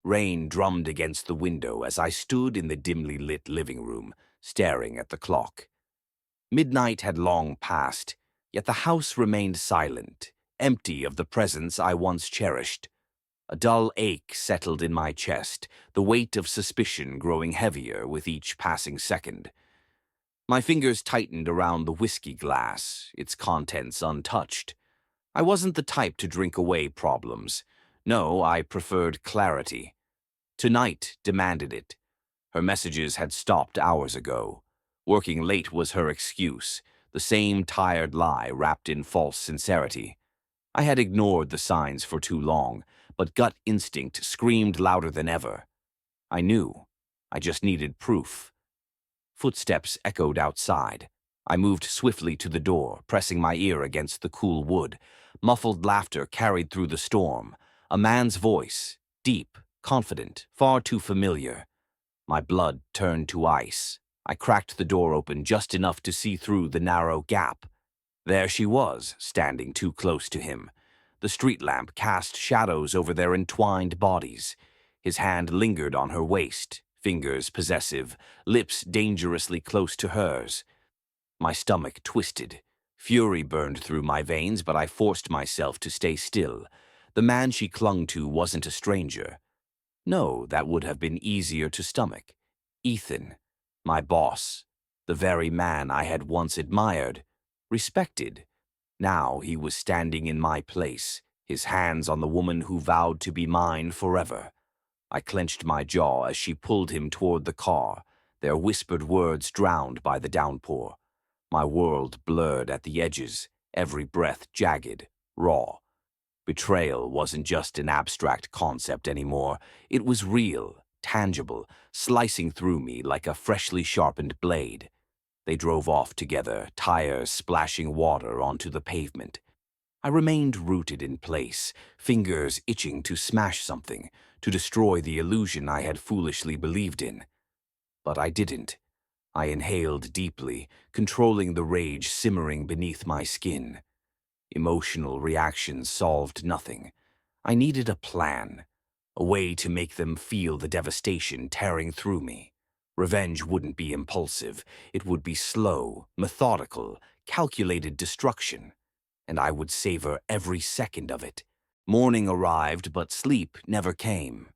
Rain drummed against the window as I stood in the dimly lit living room, staring at the clock. Midnight had long passed, yet the house remained silent, empty of the presence I once cherished. A dull ache settled in my chest, the weight of suspicion growing heavier with each passing second. My fingers tightened around the whiskey glass, its contents untouched. I wasn't the type to drink away problems. No, I preferred clarity. Tonight demanded it. Her messages had stopped hours ago. Working late was her excuse, the same tired lie wrapped in false sincerity. I had ignored the signs for too long, but gut instinct screamed louder than ever. I knew. I just needed proof. Footsteps echoed outside. I moved swiftly to the door, pressing my ear against the cool wood. Muffled laughter carried through the storm. A man's voice, deep, confident, far too familiar. My blood turned to ice. I cracked the door open just enough to see through the narrow gap. There she was, standing too close to him. The street lamp cast shadows over their entwined bodies. His hand lingered on her waist, fingers possessive, lips dangerously close to hers. My stomach twisted. Fury burned through my veins, but I forced myself to stay still. The man she clung to wasn't a stranger. No, that would have been easier to stomach. Ethan, my boss, the very man I had once admired, respected. Now he was standing in my place, his hands on the woman who vowed to be mine forever. I clenched my jaw as she pulled him toward the car, their whispered words drowned by the downpour. My world blurred at the edges, every breath jagged, raw. Betrayal wasn't just an abstract concept anymore. It was real, tangible, slicing through me like a freshly sharpened blade. They drove off together, tires splashing water onto the pavement. I remained rooted in place, fingers itching to smash something, to destroy the illusion I had foolishly believed in. But I didn't. I inhaled deeply, controlling the rage simmering beneath my skin. Emotional reactions solved nothing. I needed a plan, a way to make them feel the devastation tearing through me. Revenge wouldn't be impulsive. It would be slow, methodical, calculated destruction. And I would savor every second of it. Morning arrived, but sleep never came.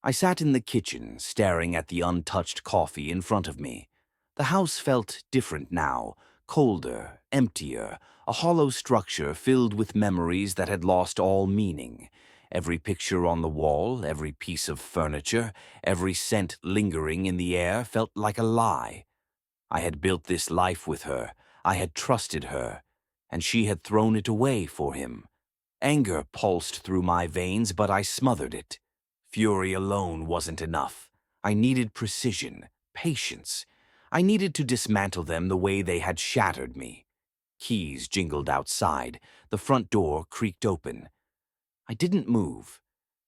I sat in the kitchen, staring at the untouched coffee in front of me. The house felt different now, colder, emptier, a hollow structure filled with memories that had lost all meaning. Every picture on the wall, every piece of furniture, every scent lingering in the air felt like a lie. I had built this life with her. I had trusted her. And she had thrown it away for him. Anger pulsed through my veins, but I smothered it. Fury alone wasn't enough. I needed precision, patience. I needed to dismantle them the way they had shattered me. Keys jingled outside. The front door creaked open. I didn't move.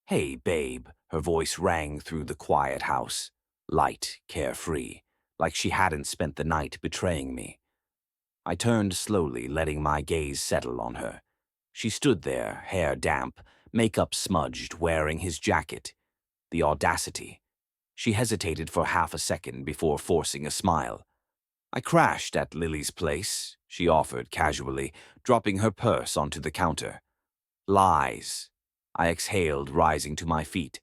"Hey, babe," her voice rang through the quiet house. Light, carefree, like she hadn't spent the night betraying me. I turned slowly, letting my gaze settle on her. She stood there, hair damp, makeup smudged, wearing his jacket. The audacity. She hesitated for half a second before forcing a smile. "I crashed at Lily's place," she offered casually, dropping her purse onto the counter. "Lies." I exhaled, rising to my feet.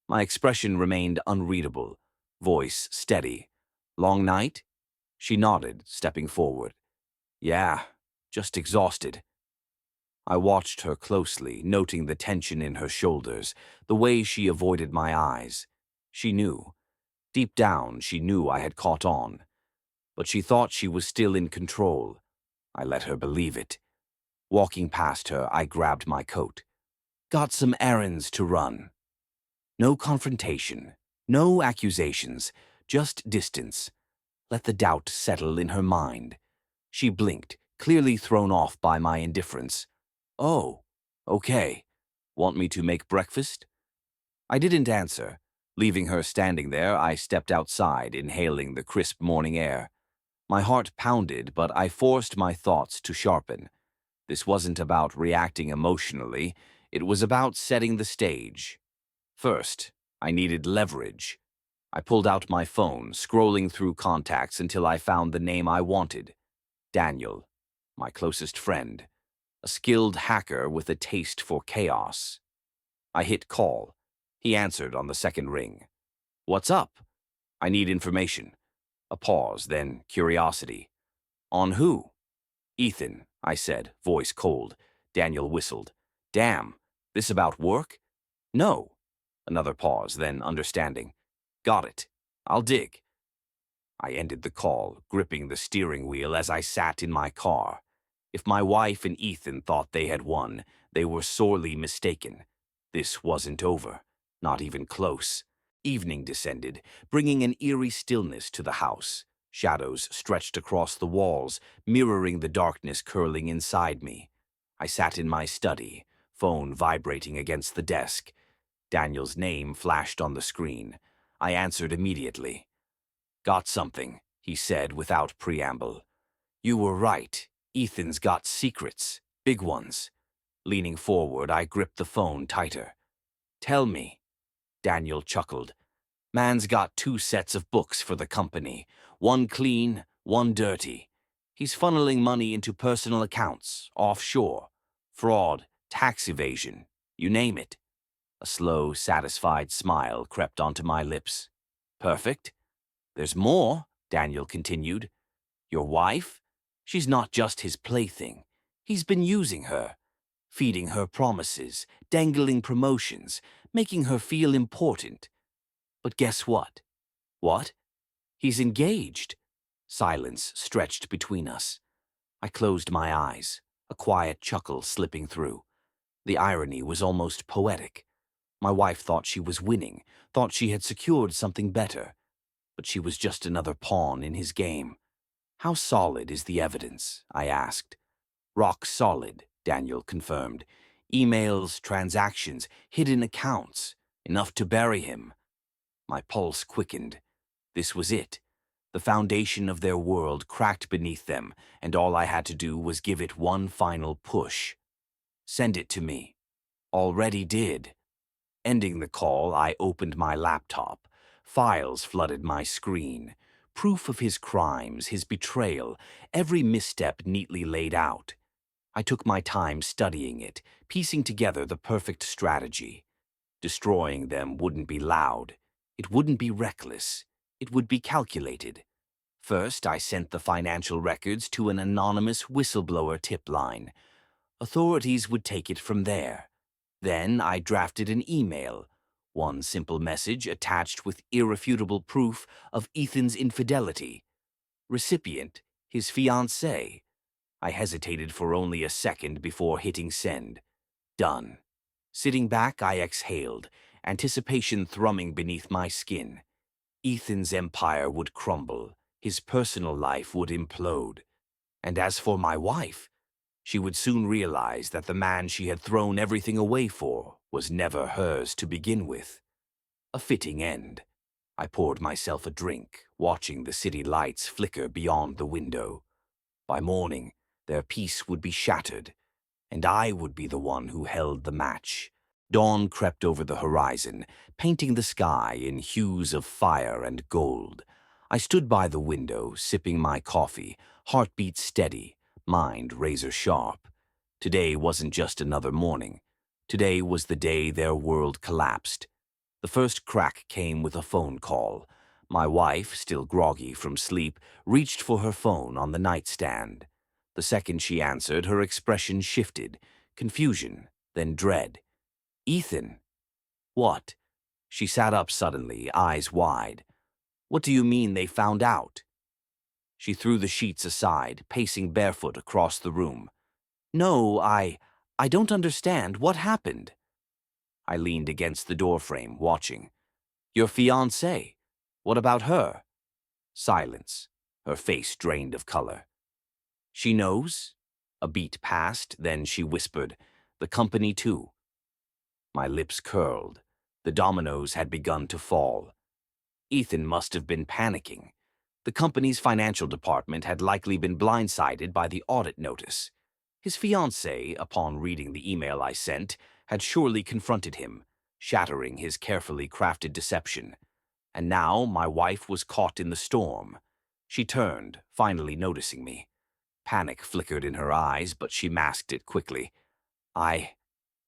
My expression remained unreadable, voice steady. "Long night?" She nodded, stepping forward. "Yeah, just exhausted." I watched her closely, noting the tension in her shoulders, the way she avoided my eyes. She knew. Deep down, she knew I had caught on. But she thought she was still in control. I let her believe it. Walking past her, I grabbed my coat. "Got some errands to run." No confrontation, no accusations, just distance. Let the doubt settle in her mind. She blinked, clearly thrown off by my indifference. "Oh, okay. Want me to make breakfast?" I didn't answer. Leaving her standing there, I stepped outside, inhaling the crisp morning air. My heart pounded, but I forced my thoughts to sharpen. This wasn't about reacting emotionally. It was about setting the stage. First, I needed leverage. I pulled out my phone, scrolling through contacts until I found the name I wanted. Daniel, my closest friend, a skilled hacker with a taste for chaos. I hit call. He answered on the second ring. What's up? I need information. A pause, then curiosity. On who? Ethan, I said, voice cold. Daniel whistled. Damn, this about work? No. Another pause, then understanding. Got it. I'll dig. I ended the call, gripping the steering wheel as I sat in my car. If my wife and Ethan thought they had won, they were sorely mistaken. This wasn't over. Not even close. Evening descended, bringing an eerie stillness to the house. Shadows stretched across the walls, mirroring the darkness curling inside me. I sat in my study, phone vibrating against the desk. Daniel's name flashed on the screen. I answered immediately. Got something, he said without preamble. You were right. Ethan's got secrets. Big ones. Leaning forward, I gripped the phone tighter. Tell me. Daniel chuckled. Man's got 2 sets of books for the company. One clean, one dirty. He's funneling money into personal accounts, offshore. Fraud, tax evasion, you name it. A slow, satisfied smile crept onto my lips. Perfect. There's more, Daniel continued. Your wife? She's not just his plaything. He's been using her, feeding her promises, dangling promotions, making her feel important. But guess what? What? He's engaged. Silence stretched between us. I closed my eyes, a quiet chuckle slipping through. The irony was almost poetic. My wife thought she was winning, thought she had secured something better. But she was just another pawn in his game. How solid is the evidence? I asked. Rock solid, Daniel confirmed. Emails, transactions, hidden accounts, enough to bury him. My pulse quickened. This was it. The foundation of their world cracked beneath them, and all I had to do was give it one final push. Send it to me. Already did. Ending the call, I opened my laptop. Files flooded my screen. Proof of his crimes, his betrayal, every misstep neatly laid out. I took my time studying it, piecing together the perfect strategy. Destroying them wouldn't be loud. It wouldn't be reckless. It would be calculated. First, I sent the financial records to an anonymous whistleblower tip line. Authorities would take it from there. Then I drafted an email, one simple message attached with irrefutable proof of Ethan's infidelity. Recipient, his fiancée. I hesitated for only a second before hitting send. Done. Sitting back, I exhaled, anticipation thrumming beneath my skin. Ethan's empire would crumble. His personal life would implode. And as for my wife, she would soon realize that the man she had thrown everything away for was never hers to begin with. A fitting end. I poured myself a drink, watching the city lights flicker beyond the window. By morning, their peace would be shattered, and I would be the one who held the match. Dawn crept over the horizon, painting the sky in hues of fire and gold. I stood by the window, sipping my coffee, heartbeat steady, mind razor-sharp. Today wasn't just another morning. Today was the day their world collapsed. The first crack came with a phone call. My wife, still groggy from sleep, reached for her phone on the nightstand. The second she answered, her expression shifted. Confusion, then dread. Ethan. What? She sat up suddenly, eyes wide. What do you mean they found out? She threw the sheets aside, pacing barefoot across the room. No, I don't understand. What happened? I leaned against the doorframe, watching. Your fiancée. What about her? Silence, her face drained of color. She knows? A beat passed, then she whispered, the company too. My lips curled. The dominoes had begun to fall. Ethan must have been panicking. The company's financial department had likely been blindsided by the audit notice. His fiancée, upon reading the email I sent, had surely confronted him. shattering his carefully crafted deception. And now my wife was caught in the storm. She turned, finally noticing me. Panic flickered in her eyes, but she masked it quickly. I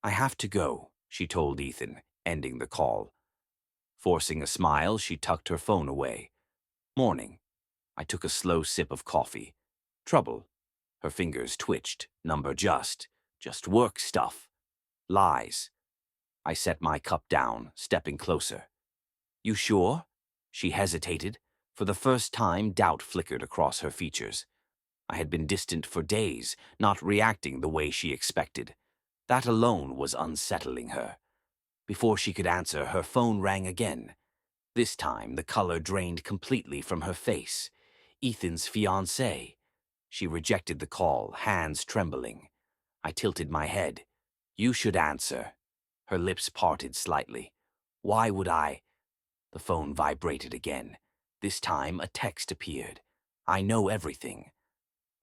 I have to go, she told Ethan, ending the call. Forcing a smile, she tucked her phone away. Morning. I took a slow sip of coffee. Trouble. Her fingers twitched. Number just work stuff. Lies. I set my cup down, stepping closer. You sure? She hesitated. For the first time, doubt flickered across her features. I had been distant for days, not reacting the way she expected. That alone was unsettling her. Before she could answer, her phone rang again. This time, the color drained completely from her face. Ethan's fiancée. She rejected the call, hands trembling. I tilted my head. You should answer. Her lips parted slightly. Why would I? The phone vibrated again. This time, a text appeared. I know everything.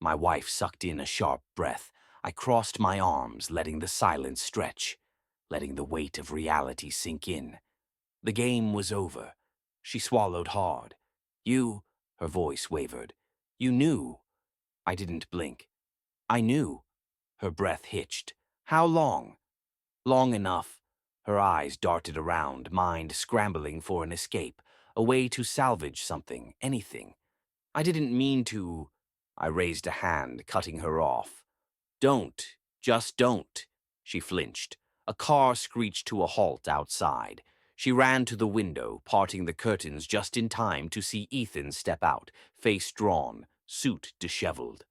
My wife sucked in a sharp breath. I crossed my arms, letting the silence stretch, letting the weight of reality sink in. The game was over. She swallowed hard. Her voice wavered. You knew. I didn't blink. I knew. Her breath hitched. How long? Long enough. Her eyes darted around, mind scrambling for an escape, a way to salvage something, anything. I didn't mean to. I raised a hand, cutting her off. Don't. Just don't. She flinched. A car screeched to a halt outside. She ran to the window, parting the curtains just in time to see Ethan step out, face drawn, suit disheveled.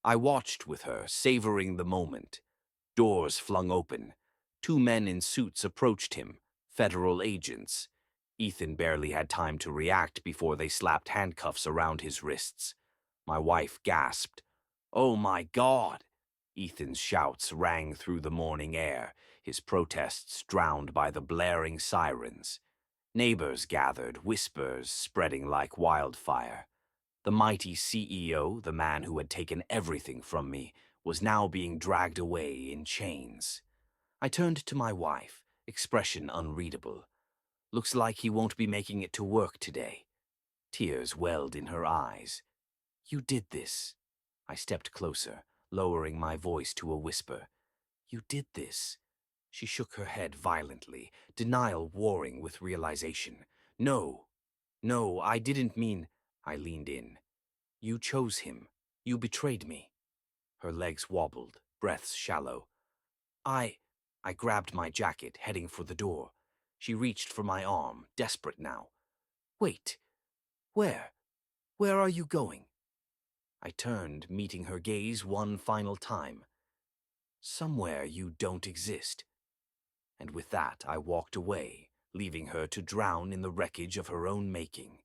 I watched with her, savoring the moment. Doors flung open. Two men in suits approached him, federal agents. Ethan barely had time to react before they slapped handcuffs around his wrists. My wife gasped. Oh my God! Ethan's shouts rang through the morning air, his protests drowned by the blaring sirens. Neighbors gathered, whispers spreading like wildfire. The mighty CEO, the man who had taken everything from me, was now being dragged away in chains. I turned to my wife, expression unreadable. Looks like he won't be making it to work today. Tears welled in her eyes. You did this. I stepped closer, lowering my voice to a whisper. You did this. She shook her head violently, denial warring with realization. No, no, I didn't mean. I leaned in. You chose him. You betrayed me. Her legs wobbled, breaths shallow. I grabbed my jacket, heading for the door. She reached for my arm, desperate now. Wait. Where? Where are you going? I turned, meeting her gaze one final time. Somewhere you don't exist. And with that, I walked away, leaving her to drown in the wreckage of her own making.